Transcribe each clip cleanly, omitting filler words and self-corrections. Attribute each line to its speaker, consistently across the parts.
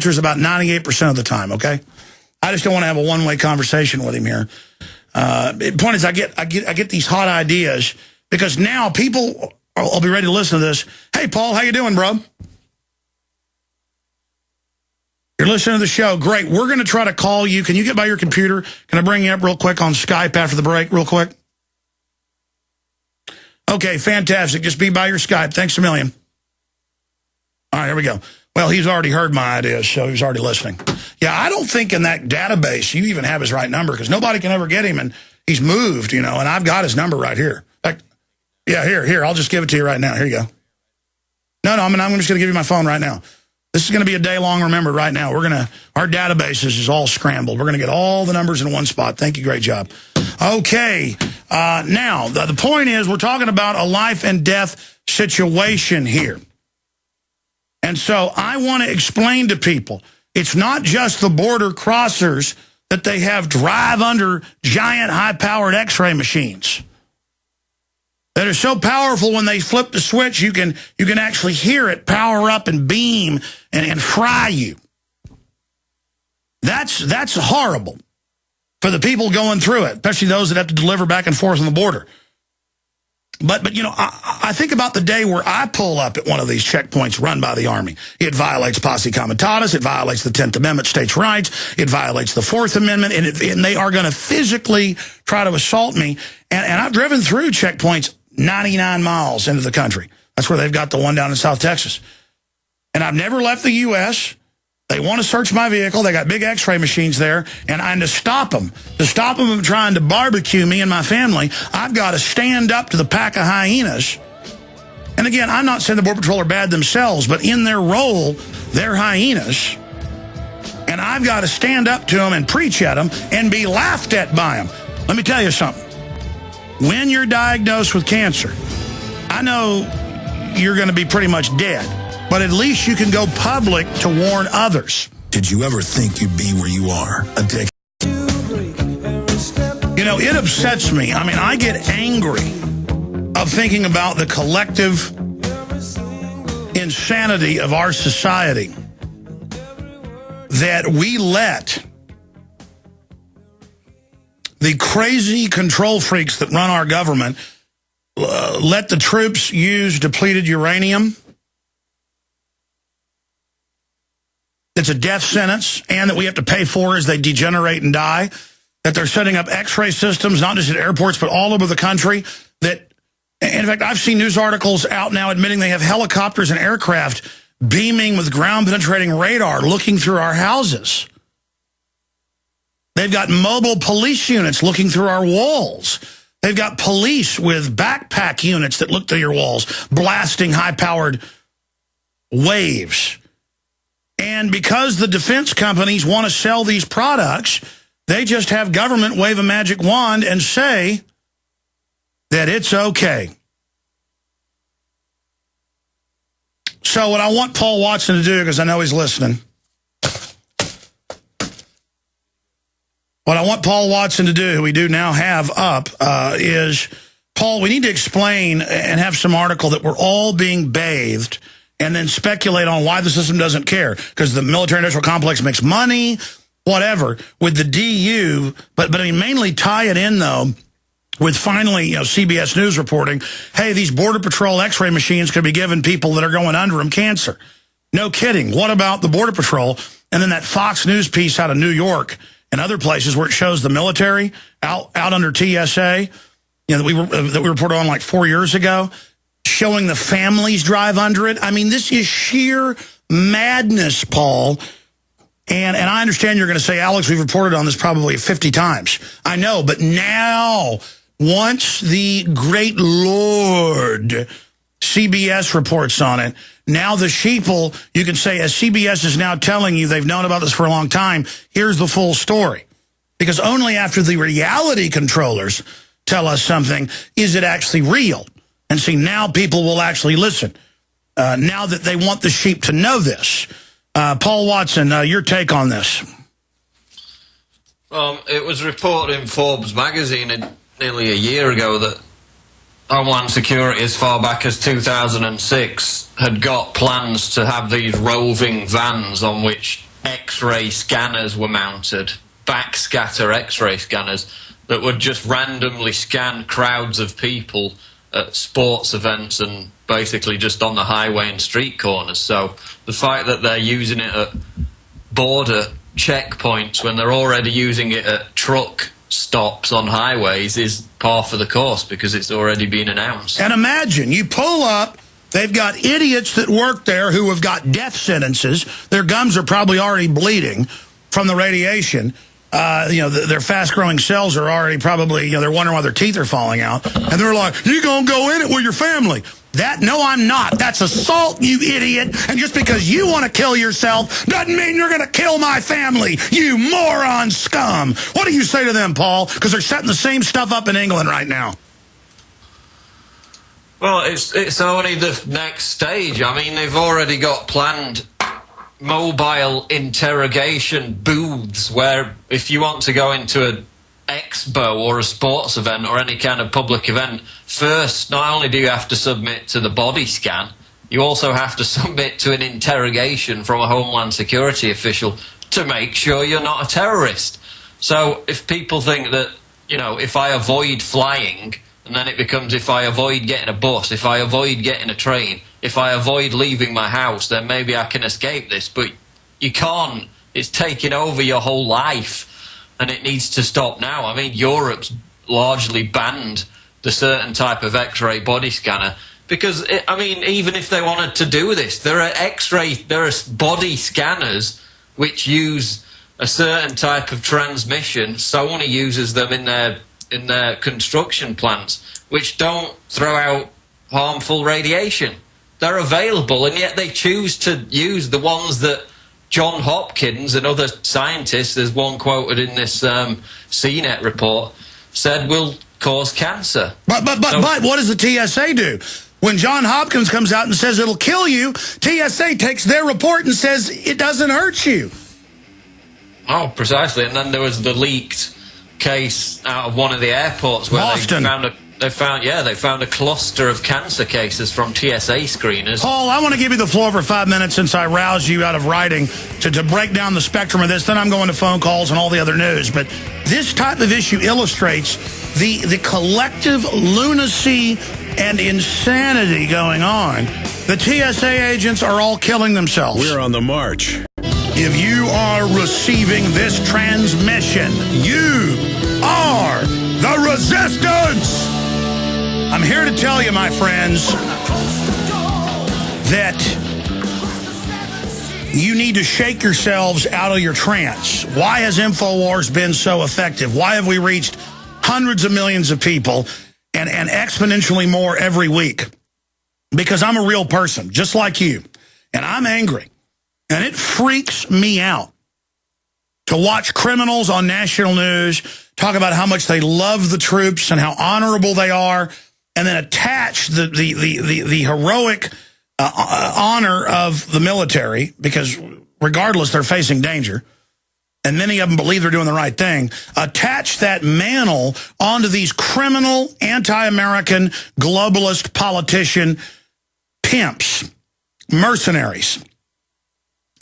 Speaker 1: answers about 98% of the time, okay? I just don't want to have a one-way conversation with him here. The point is I get these hot ideas because now people will be ready to listen to this. Hey, Paul, how you doing, bro? You're listening to the show. Great. We're going to try to call you. Can you get by your computer? Can I bring you up real quick on Skype after the break real quick? Okay, fantastic. Just be by your Skype. Thanks a million. All right, here we go. Well, he's already heard my ideas, so he's already listening. Yeah, I don't think in that database you even have his right number because nobody can ever get him, and he's moved, you know, and I've got his number right here. Yeah, here. I'll just give it to you right now. Here you go. No, I'm just going to give you my phone right now. This is going to be a day long remembered right now. Our databases is all scrambled. We're going to get all the numbers in one spot. Thank you. Great job. Okay. Now, the point is we're talking about a life and death situation here. And so I want to explain to people, it's not just the border crossers that they have drive under giant high-powered X-ray machines that are so powerful when they flip the switch, you can actually hear it power up and beam and fry you. That's horrible for the people going through it, especially those that have to deliver back and forth on the border. But you know, I think about the day where I pull up at one of these checkpoints run by the Army. It violates posse comitatus. It violates the 10th Amendment, states' rights. It violates the 4th Amendment. And they are going to physically try to assault me. And I've driven through checkpoints 99 miles into the country. That's where they've got the one down in South Texas. And I've never left the U.S. They want to search my vehicle. They got big X-ray machines there. And to stop them from trying to barbecue me and my family, I've got to stand up to the pack of hyenas. And again, I'm not saying the Border Patrol are bad themselves, but in their role, they're hyenas. And I've got to stand up to them and preach at them and be laughed at by them. Let me tell you something. When you're diagnosed with cancer, I know you're going to be pretty much dead, but at least you can go public to warn others.
Speaker 2: Did you ever think you'd be where you are a decade?
Speaker 1: You know, it upsets me. I mean, I get angry of thinking about the collective insanity of our society that we let the crazy control freaks that run our government let the troops use depleted uranium. It's a death sentence, and that we have to pay for as they degenerate and die. That they're setting up X-ray systems, not just at airports, but all over the country. That, in fact, I've seen news articles out now admitting they have helicopters and aircraft beaming with ground-penetrating radar looking through our houses. They've got mobile police units looking through our walls. They've got police with backpack units that look through your walls, blasting high-powered waves. And because the defense companies want to sell these products, they just have government wave a magic wand and say that it's okay. So what I want Paul Watson to do, because I know he's listening, what I want Paul Watson to do, who we do now have up, is, Paul, we need to explain and have some article that we're all being bathed and then speculate on why the system doesn't care. Because the military-industrial complex makes money, whatever, with the DU. But I mean, mainly tie it in, though, with finally, you know, CBS News reporting, hey, these Border Patrol X-ray machines could be giving people that are going under them cancer. No kidding. What about the Border Patrol? And then that Fox News piece out of New York and other places where it shows the military out under TSA, you know, that we reported on like 4 years ago, showing the families drive under it. I mean, this is sheer madness, Paul. And I understand you're going to say, Alex, we've reported on this probably 50 times. I know, but now, once the great Lord CBS reports on it, now the sheeple, you can say, as CBS is now telling you, they've known about this for a long time, here's the full story. Because only after the reality controllers tell us something is it actually real. And see, now people will actually listen, now that they want the sheep to know this. Paul Watson, your take on this.
Speaker 3: It was reported in Forbes magazine nearly a year ago that Homeland Security, as far back as 2006, had got plans to have these roving vans on which X-ray scanners were mounted, backscatter X-ray scanners that would just randomly scan crowds of people at sports events and basically just on the highway and street corners. So the fact that they're using it at border checkpoints when they're already using it at truck stops on highways is par for the course, because it's already been announced.
Speaker 1: And imagine, you pull up, they've got idiots that work there who have got death sentences. Their gums are probably already bleeding from the radiation. Their fast-growing cells are already probably, they're wondering why their teeth are falling out. And they're like, you gonna go in it with your family. No, I'm not. That's assault, you idiot. And just because you want to kill yourself doesn't mean you're going to kill my family, you moron scum. What do you say to them, Paul? Because they're setting the same stuff up in England right now.
Speaker 3: Well, it's only the next stage. I mean, they've already got planned mobile interrogation booths where if you want to go into an expo or a sports event or any kind of public event, first, not only do you have to submit to the body scan, you also have to submit to an interrogation from a Homeland Security official to make sure you're not a terrorist. So if people think that, if I avoid flying, and then it becomes if I avoid getting a bus, if I avoid getting a train, if I avoid leaving my house, then maybe I can escape this. But you can't. It's taking over your whole life. And it needs to stop now. I mean, Europe's largely banned the certain type of X-ray body scanner because, even if they wanted to do this, there are body scanners which use a certain type of transmission. Sony uses them in their construction plants, which don't throw out harmful radiation. They're available, and yet they choose to use the ones that John Hopkins and other scientists, there's one quoted in this CNET report, said will cause cancer. But
Speaker 1: what does the TSA do? When John Hopkins comes out and says it'll kill you, TSA takes their report and says it doesn't hurt you.
Speaker 3: Oh, precisely. And then there was the leaked case out of one of the airports where they found a cluster of cancer cases from TSA screeners.
Speaker 1: Paul, I want to give you the floor for 5 minutes since I roused you out of writing to break down the spectrum of this. Then I'm going to phone calls and all the other news. But this type of issue illustrates the collective lunacy and insanity going on. The TSA agents are all killing themselves.
Speaker 2: We're on the march.
Speaker 1: If you are receiving this transmission, you are the resistance. I'm here to tell you, my friends, that you need to shake yourselves out of your trance. Why has InfoWars been so effective? Why have we reached hundreds of millions of people and exponentially more every week? Because I'm a real person, just like you. And I'm angry. And it freaks me out to watch criminals on national news talk about how much they love the troops and how honorable they are, and then attach the heroic honor of the military, because regardless, they're facing danger, and many of them believe they're doing the right thing, attach that mantle onto these criminal, anti-American, globalist politician pimps, mercenaries.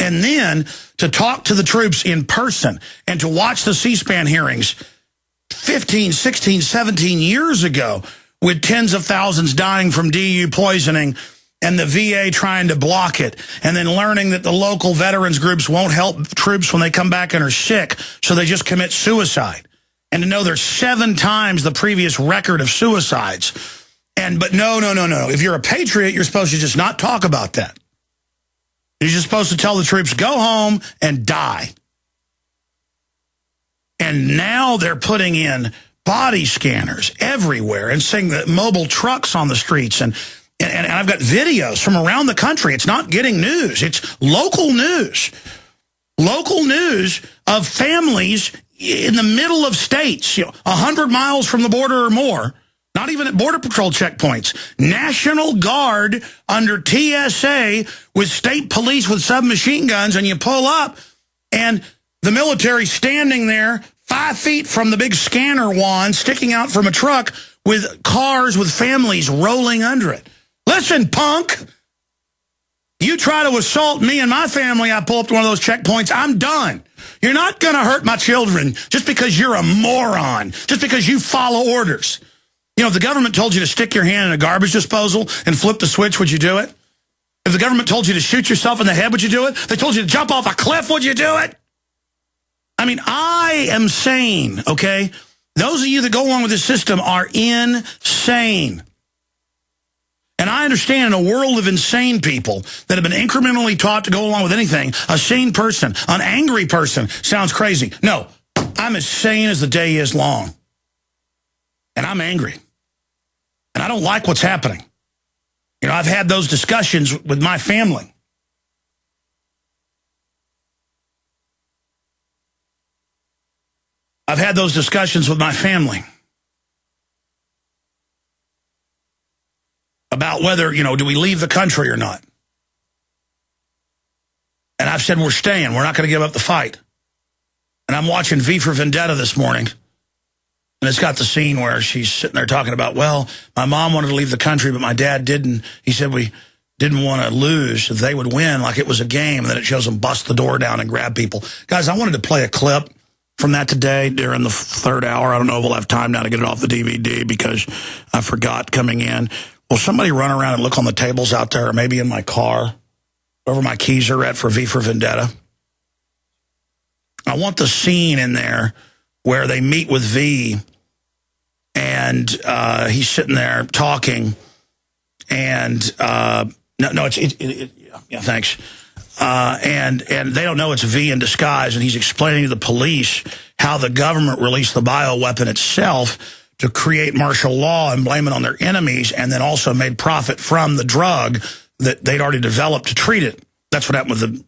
Speaker 1: And then to talk to the troops in person and to watch the C-SPAN hearings 15, 16, 17 years ago with tens of thousands dying from DU poisoning and the VA trying to block it, and then learning that the local veterans groups won't help troops when they come back and are sick, so they just commit suicide. And to know there's 7 times the previous record of suicides. But no. If you're a patriot, you're supposed to just not talk about that. You're just supposed to tell the troops, go home and die. And now they're putting in body scanners everywhere and seeing the mobile trucks on the streets. And I've got videos from around the country. It's not getting news. It's local news. Local news of families in the middle of states, 100 miles from the border or more. Not even at Border Patrol checkpoints. National Guard under TSA with state police with submachine guns, and you pull up, and the military standing there 5 feet from the big scanner wand sticking out from a truck with cars with families rolling under it. Listen, punk, You try to assault me and my family, I pull up to one of those checkpoints, I'm done. You're not going to hurt my children just because you're a moron, just because you follow orders. You know, if the government told you to stick your hand in a garbage disposal and flip the switch, would you do it? If the government told you to shoot yourself in the head, would you do it? If they told you to jump off a cliff, would you do it? I mean, I am sane, okay? Those of you that go along with this system are insane. And I understand in a world of insane people that have been incrementally taught to go along with anything, a sane person, an angry person sounds crazy. No, I'm as sane as the day is long. And I'm angry. And I don't like what's happening. You know, I've had those discussions with my family. I've had those discussions with my family. About whether, you know, do we leave the country or not? And I've said we're staying. We're not going to give up the fight. And I'm watching V for Vendetta this morning. And it's got the scene where she's sitting there talking about, well, my mom wanted to leave the country, but my dad didn't. He said we didn't want to lose, if they would win like it was a game. And then it shows them bust the door down and grab people. Guys, I wanted to play a clip from that today during the third hour. I don't know if we'll have time now to get it off the DVD because I forgot coming in. Will somebody run around and look on the tables out there, or maybe in my car, wherever my keys are at for V for Vendetta? I want the scene in there where they meet with V, and he's sitting there talking, and yeah, thanks. And they don't know it's V in disguise, and he's explaining to the police how the government released the bioweapon itself to create martial law and blame it on their enemies, and then also made profit from the drug that they'd already developed to treat it. That's what happened with the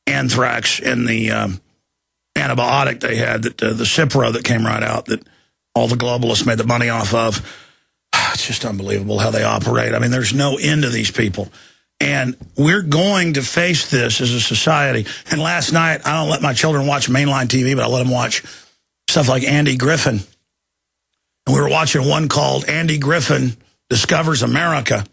Speaker 1: anthrax and the antibiotic they had, that the Cipro that came right out, that all the globalists made the money off of. It's just unbelievable how they operate. I mean, there's no end to these people. And we're going to face this as a society. And last night, I don't let my children watch mainline TV, but I let them watch stuff like Andy Griffin. And we were watching one called Andy Griffin Discovers America.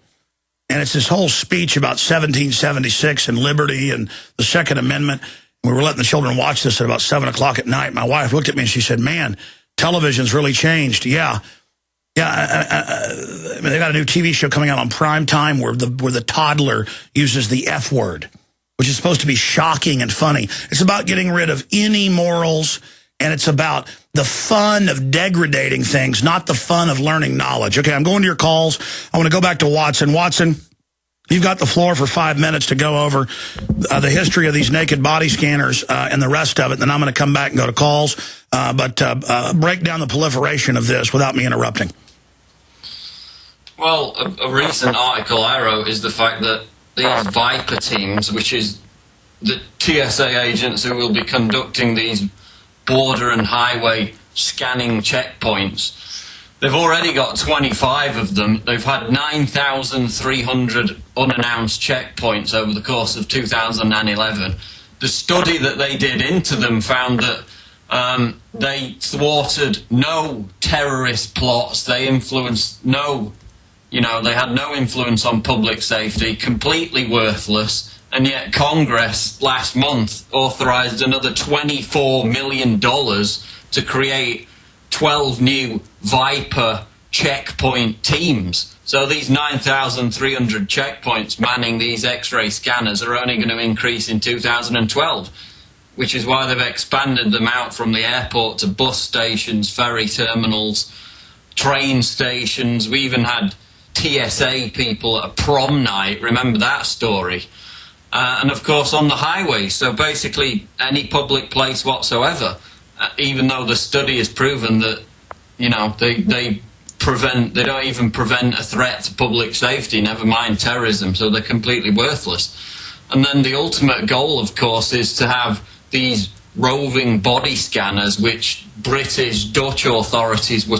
Speaker 1: And it's this whole speech about 1776 and liberty and the Second Amendment. We were letting the children watch this at about 7 o'clock at night. My wife looked at me and she said, man, television's really changed. Yeah. I mean, they got a new TV show coming out on prime time where the toddler uses the F word, which is supposed to be shocking and funny. It's about getting rid of any morals, and it's about the fun of degrading things, not the fun of learning knowledge. Okay, I'm going to your calls. I want to go back to Watson. Watson, you've got the floor for 5 minutes to go over the history of these naked body scanners and the rest of it. Then I'm going to come back and go to calls. But break down the proliferation of this without me interrupting.
Speaker 3: Well, a recent article I wrote is the fact that these Viper teams, which is the TSA agents who will be conducting these border and highway scanning checkpoints, they've already got 25 of them. They've had 9,300 unannounced checkpoints over the course of 2011. The study that they did into them found that they thwarted no terrorist plots. They influenced no, they had no influence on public safety, completely worthless. And yet Congress last month authorized another $24 million to create 12 new Viper checkpoint teams. So these 9,300 checkpoints manning these X-ray scanners are only going to increase in 2012, which is why they've expanded them out from the airport to bus stations, ferry terminals, train stations. We even had TSA people at a prom night. Remember that story? And of course on the highway. So basically any public place whatsoever, even though the study has proven that, they don't even prevent a threat to public safety, never mind terrorism, so they're completely worthless. And then the ultimate goal, of course, is to have these roving body scanners, which British, Dutch authorities were